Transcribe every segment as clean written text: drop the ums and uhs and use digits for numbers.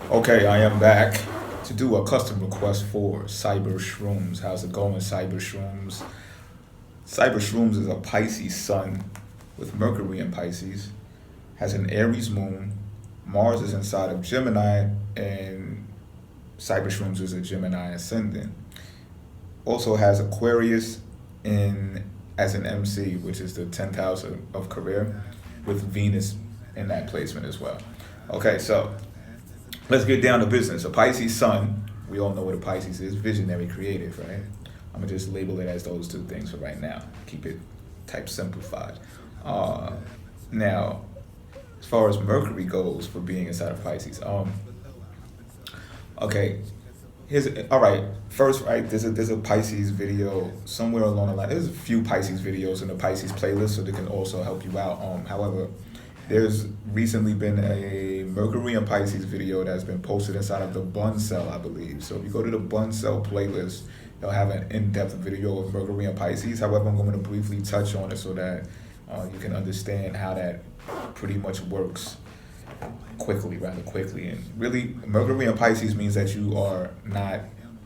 Okay, I am back to do a custom request for Cyber Shrooms. How's it going, Cyber Shrooms? Cyber Shrooms is a Pisces sun with Mercury in Pisces, has an Aries moon, Mars is inside of Gemini, and Cyber Shrooms is a Gemini ascendant. Also has Aquarius in as an MC, which is the 10th house of career, with Venus in that placement as well. Okay, so let's get down to business. A Pisces sun, we all know what a Pisces is, visionary, creative, right? I'm gonna just label it as those two things for right now. Keep it type simplified. Uh, Now, as far as Mercury goes for being inside of Pisces, okay, here's all right. First, right, there's a Pisces video somewhere along the line. There's a few Pisces videos in the Pisces playlist, so they can also help you out. However, there's recently been a Mercury and Pisces video that's been posted inside of the Bun Cell, I believe. So if you go to the Bun Cell playlist, they'll have an in-depth video of Mercury and Pisces. However, I'm going to briefly touch on it so that you can understand how that pretty much works rather quickly. And really, Mercury and Pisces means that you are not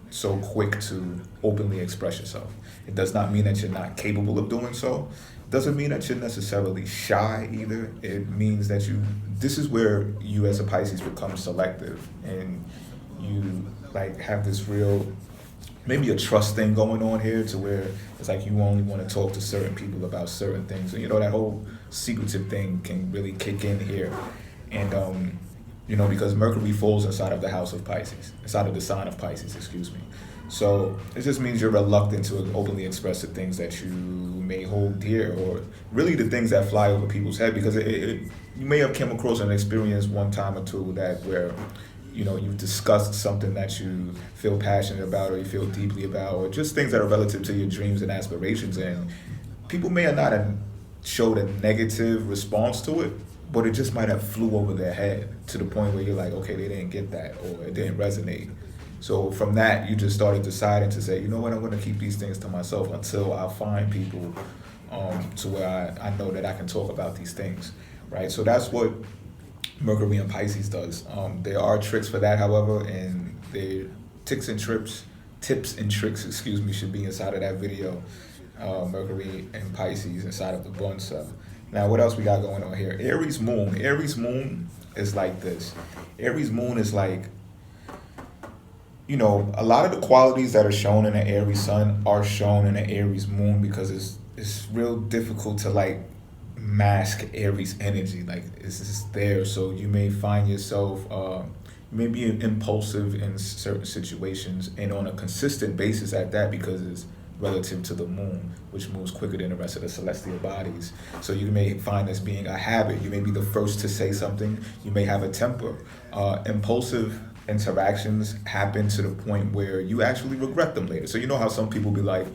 so quick to openly express yourself. It does not mean that you're not capable of doing so. It doesn't mean that you're necessarily shy either. It means that this is where you as a Pisces become selective and you like have this real, maybe a trust thing going on here to where it's like you only want to talk to certain people about certain things. And that whole secretive thing can really kick in here. And because Mercury falls inside of the house of Pisces, inside of the sign of Pisces, excuse me. So it just means you're reluctant to openly express the things that you may hold dear, or really the things that fly over people's head, because you may have come across an experience one time or two that where you've discussed something that you feel passionate about or you feel deeply about, or just things that are relative to your dreams and aspirations, and people may have not have showed a negative response to it, but it just might have flew over their head to the point where you're like, okay, they didn't get that, or it didn't resonate. So from that, you just started deciding to say, you know what, I'm going to keep these things to myself until I find people to where I know that I can talk about these things, right? So that's what Mercury and Pisces does. There are tricks for that, however, and the tips and tricks, excuse me, should be inside of that video. Mercury and Pisces inside of the bun cell. Now, what else we got going on here? Aries moon. Aries moon is like this. Aries moon is like, a lot of the qualities that are shown in an Aries sun are shown in an Aries moon because it's real difficult to like mask Aries energy. Like it's just there. So you may find yourself, you may be impulsive in certain situations and on a consistent basis at that, because it's relative to the moon, which moves quicker than the rest of the celestial bodies. So you may find this being a habit. You may be the first to say something. You may have a temper. Impulsive interactions happen to the point where you actually regret them later. So you know how some people be like,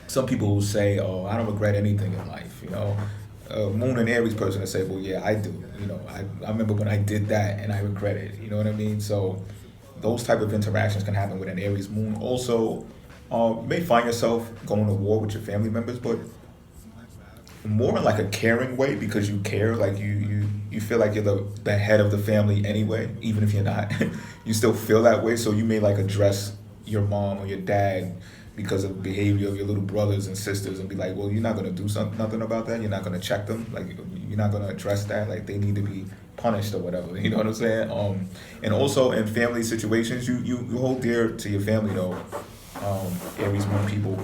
some people will say, oh, I don't regret anything in life, Moon and Aries person will say, well, yeah, I do. I remember when I did that and I regret it. You know what I mean? So those type of interactions can happen with an Aries moon. Also, you may find yourself going to war with your family members, but more in like a caring way, because you care, like you feel like you're the head of the family anyway, even if you're not. You still feel that way, so you may like address your mom or your dad because of behavior of your little brothers and sisters and be like, well, you're not going to do nothing about that, you're not going to check them, like you're not going to address that, like they need to be punished or whatever, you know what I'm saying? And also in family situations, you hold dear to your family though, Aries moon people,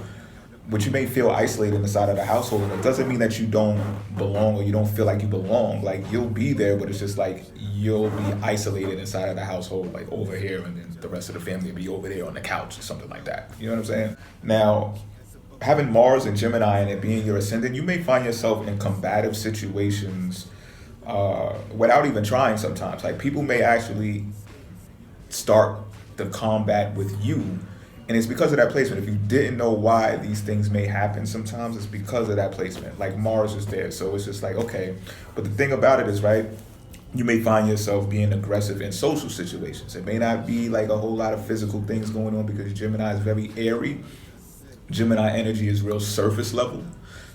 but you may feel isolated inside of the household. And it doesn't mean that you don't belong or you don't feel like you belong. Like you'll be there, but it's just like you'll be isolated inside of the household, like over here, and then the rest of the family will be over there on the couch or something like that. You know what I'm saying? Now, having Mars and Gemini and it being your ascendant, you may find yourself in combative situations without even trying sometimes. Like people may actually start the combat with you. And it's because of that placement. If you didn't know why these things may happen sometimes, it's because of that placement. Like Mars is there. So it's just like, okay. But the thing about it is, right, you may find yourself being aggressive in social situations. It may not be like a whole lot of physical things going on because Gemini is very airy. Gemini energy is real surface level.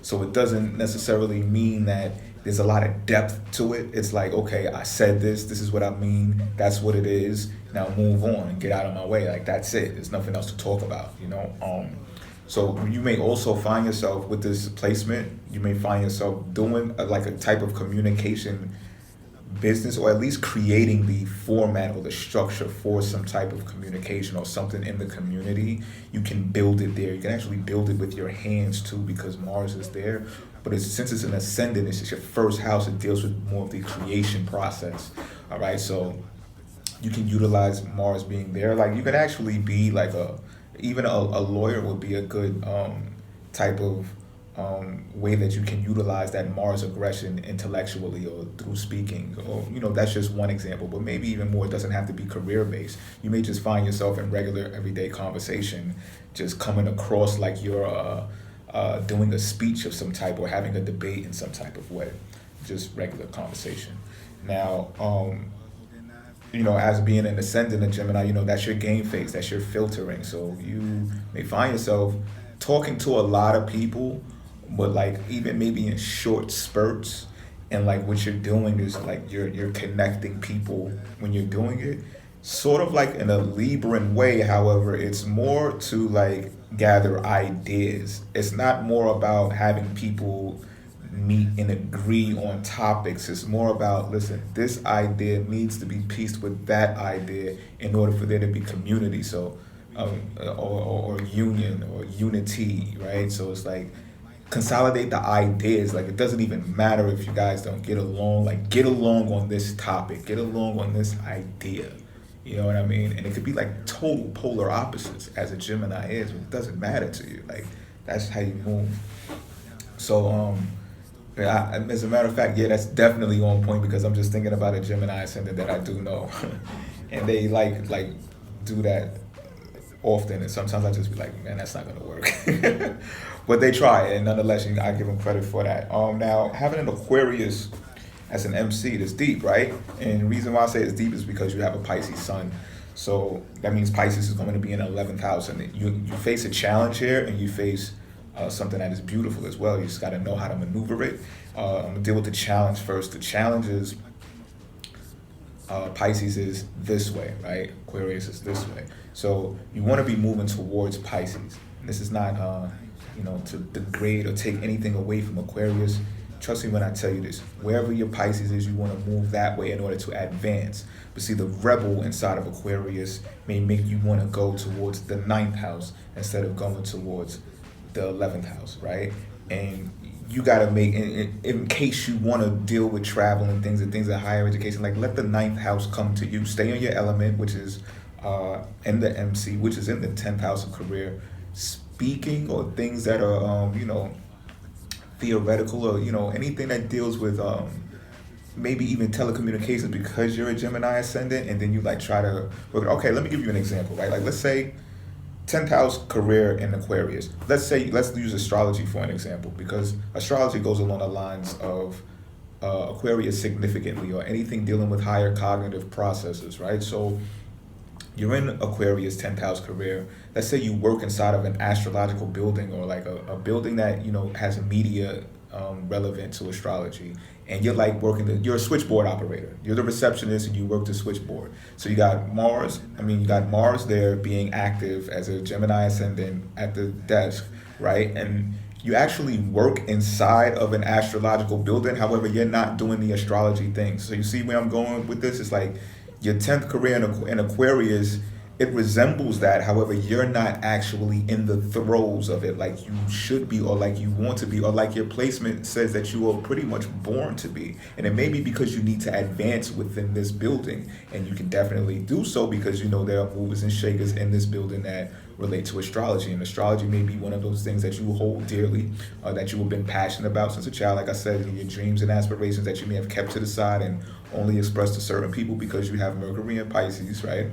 So it doesn't necessarily mean that there's a lot of depth to it. It's like, okay, I said this is what I mean, that's what it is. Now move on and get out of my way. Like that's it. There's nothing else to talk about, you know. So you may also find yourself with this placement, you may find yourself doing like a type of communication business, or at least creating the format or the structure for some type of communication or something in the community. You can build it there. You can actually build it with your hands too, because Mars is there. But since it's an ascendant, it's just your first house. It deals with more of the creation process. All right, so you can utilize Mars being there. Like you could actually be like even a lawyer would be a good type of way that you can utilize that Mars aggression intellectually or through speaking, or you know, that's just one example, but maybe even more. It doesn't have to be career based. You may just find yourself in regular everyday conversation just coming across like you're doing a speech of some type or having a debate in some type of way, just regular conversation. Now you know, as being an ascendant in Gemini, you know, that's your game phase, that's your filtering. So you may find yourself talking to a lot of people, but like even maybe in short spurts. And like what you're doing is like you're connecting people when you're doing it, sort of like in a Libran way. However, it's more to like gather ideas. It's not more about having people meet and agree on topics. It's more about, listen, this idea needs to be pieced with that idea in order for there to be community. So or union or unity, right? So it's like consolidate the ideas. Like it doesn't even matter if you guys don't get along. Like get along on this topic, get along on this idea. You know what I mean? And it could be like total polar opposites, as a Gemini is, but it doesn't matter to you. Like that's how you move. So yeah, as a matter of fact, yeah, that's definitely on point, because I'm just thinking about a Gemini ascendant that I do know, and they like do that often, and sometimes I just be like, man, that's not gonna work. But they try, and nonetheless, I give them credit for that. Now having an Aquarius as an MC, that's deep, right? And the reason why I say it's deep is because you have a Pisces sun. So that means Pisces is going to be in the 11th house, and you face a challenge here, and you face something that is beautiful as well. You just got to know how to maneuver it. I'm gonna deal with the challenge first. The challenge is Pisces is this way, right? Aquarius is this way. So you want to be moving towards Pisces. This is not, to degrade or take anything away from Aquarius. Trust me when I tell you this. Wherever your Pisces is, you want to move that way in order to advance. But see, the rebel inside of Aquarius may make you want to go towards the 9th house instead of going towards the 11th house, right? And you got to make, in case you want to deal with travel and things of higher education, like let the 9th house come to you. Stay in your element, which is in the MC, which is in the 10th house of career. Speaking or things that are, theoretical, or, anything that deals with maybe even telecommunications, because you're a Gemini ascendant, and then you like try to work. Okay, let me give you an example, right? Like let's say 10th house career in Aquarius. Let's use astrology for an example, because astrology goes along the lines of Aquarius significantly, or anything dealing with higher cognitive processes, right? So you're in Aquarius 10th house career. Let's say you work inside of an astrological building, or like a building that has media relevant to astrology, and you're like you're a switchboard operator. You're the receptionist and you work the switchboard. So you got Mars there being active as a Gemini ascendant at the desk, right? And you actually work inside of an astrological building. However, you're not doing the astrology thing. So you see where I'm going with this? It's like your 10th career in Aquarius, it resembles that. However, you're not actually in the throes of it like you should be, or like you want to be, or like your placement says that you are pretty much born to be. And it may be because you need to advance within this building, and you can definitely do so because there are movers and shakers in this building that relate to astrology. And astrology may be one of those things that you hold dearly, that you have been passionate about since a child. Like I said, in your dreams and aspirations that you may have kept to the side and only expressed to certain people because you have Mercury and Pisces, right?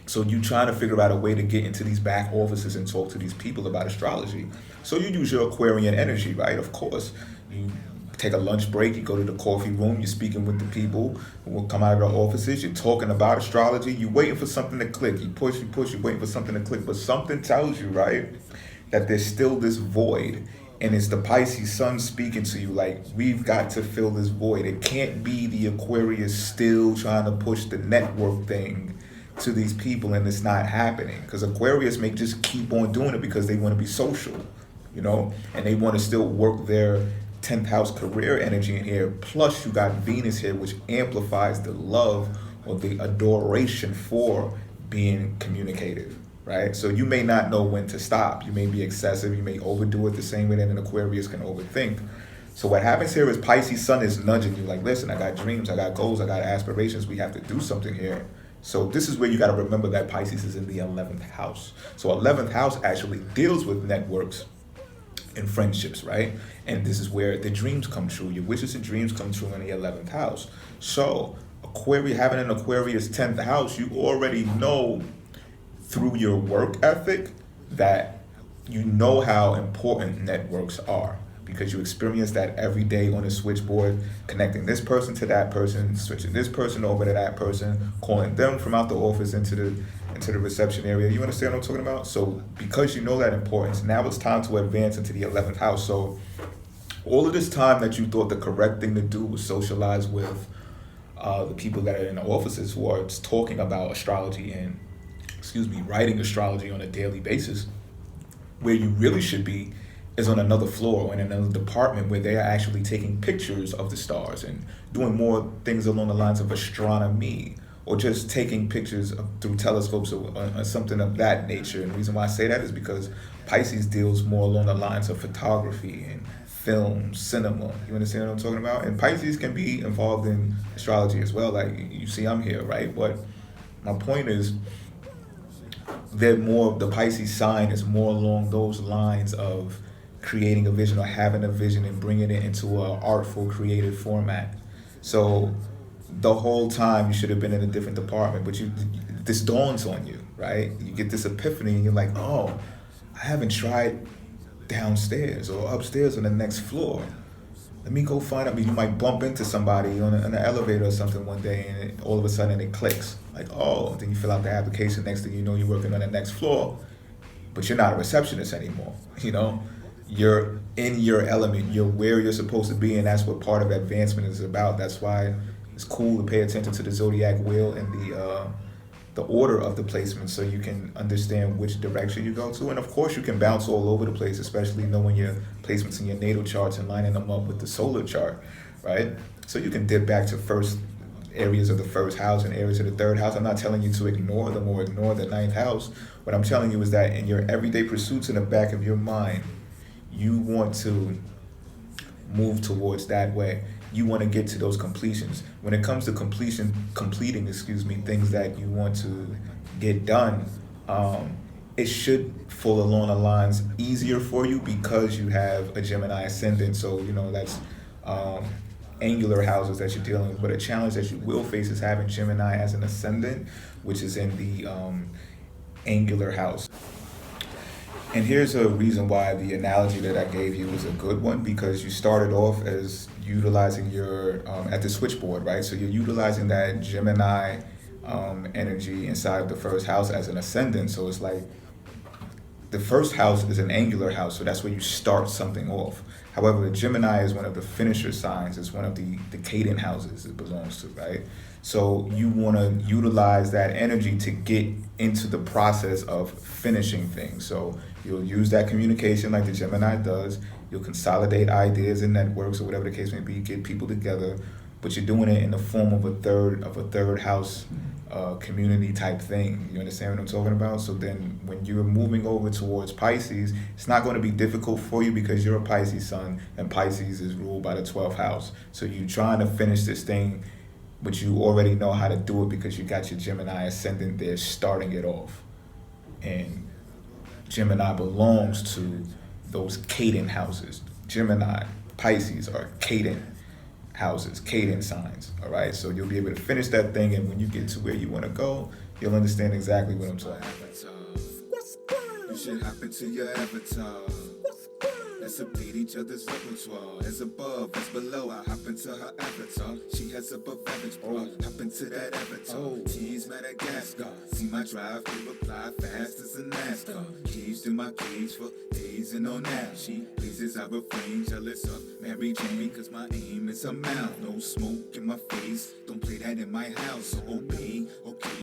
So you trying to figure out a way to get into these back offices and talk to these people about astrology. So you use your Aquarian energy, right? Of course, you take a lunch break, you go to the coffee room, you're speaking with the people who will come out of the offices, you're talking about astrology, you're waiting for something to click. You push, you're waiting for something to click, but something tells you, right, that there's still this void And it's the Pisces sun speaking to you like, we've got to fill this void. It can't be the Aquarius still trying to push the network thing to these people and it's not happening. Because Aquarius may just keep on doing it because they want to be social, you know, and they want to still work their 10th house career energy in here. Plus you got Venus here, which amplifies the love or the adoration for being communicative, right? So you may not know when to stop. You may be excessive. You may overdo it the same way that an Aquarius can overthink. So what happens here is Pisces sun is nudging you like, listen, I got dreams, I got goals, I got aspirations. We have to do something here. So this is where you got to remember that Pisces is in the 11th house. So 11th house actually deals with networks and friendships, right? And this is where the dreams come true. Your wishes and dreams come true in the 11th house. So Aquarius, having an Aquarius 10th house, you already know through your work ethic that you know how important networks are, because you experience that every day on the switchboard, connecting this person to that person, switching this person over to that person, calling them from out the office into the reception area. You understand what I'm talking about? So because you know that importance, now it's time to advance into the 11th house. So all of this time that you thought the correct thing to do was socialize with the people that are in the offices who are talking about astrology and writing astrology on a daily basis, where you really should be is on another floor or in another department where they are actually taking pictures of the stars and doing more things along the lines of astronomy, or just taking pictures through telescopes or something of that nature. And the reason why I say that is because Pisces deals more along the lines of photography and film, cinema. You understand what I'm talking about? And Pisces can be involved in astrology as well. Like you see, I'm here, right? But my point is, the Pisces sign is more along those lines of creating a vision or having a vision and bringing it into an artful, creative format. So the whole time you should have been in a different department, but this dawns on you, right? You get this epiphany and you're like, oh, I haven't tried downstairs or upstairs on the next floor. Let me go find out. You might bump into somebody on an elevator or something one day, and all of a sudden it clicks. Like, oh, then you fill out the application. Next thing you know, you're working on the next floor, but you're not a receptionist anymore. You know, you're in your element. You're where you're supposed to be, and that's what part of advancement is about. That's why it's cool to pay attention to the zodiac wheel and the order of the placement, so you can understand which direction you go to. And of course you can bounce all over the place, especially knowing your placements in your natal charts and lining them up with the solar chart, right? So you can dip back to first areas of the first house and areas of the third house. I'm not telling you to ignore them or ignore the ninth house. What I'm telling you is that in your everyday pursuits in the back of your mind, you want to move towards that way. You want to get to those completions. When it comes to completing, things that you want to get done, it should fall along the lines easier for you because you have a Gemini ascendant. So, you know, that's angular houses that you're dealing with. But a challenge that you will face is having Gemini as an ascendant, which is in the angular house. And here's a reason why the analogy that I gave you was a good one, because you started off as utilizing your, at the switchboard, right? So you're utilizing that Gemini energy inside of the first house as an ascendant. So it's like the first house is an angular house, so that's where you start something off. However, the Gemini is one of the finisher signs. It's one of the cadent houses it belongs to, right? So you want to utilize that energy to get into the process of finishing things. So you'll use that communication like the Gemini does. You'll consolidate ideas and networks or whatever the case may be, get people together, but you're doing it in the form of a third house community type thing. You understand what I'm talking about? So then when you're moving over towards Pisces, it's not going to be difficult for you because you're a Pisces sun, and Pisces is ruled by the 12th house. So you're trying to finish this thing, but you already know how to do it because you got your Gemini ascendant there starting it off. And Gemini belongs to those cadent houses. Gemini, Pisces are cadent houses, cadent signs, all right? So you'll be able to finish that thing, and when you get to where you want to go, you'll understand exactly what I'm talking about. You should happen to your avatar. Let's update each other's repertoire. As above, as below, I hop into her avatar. She has above average bra. Hop into that avatar. T's Madagascar. See my drive, they reply fast as a NASCAR. Caged in my cage for days and on now. She pleases, I refrain, jealous of Mary Jane, cause my aim is her mouth. No smoke in my face, don't play that in my house. So obey, okay,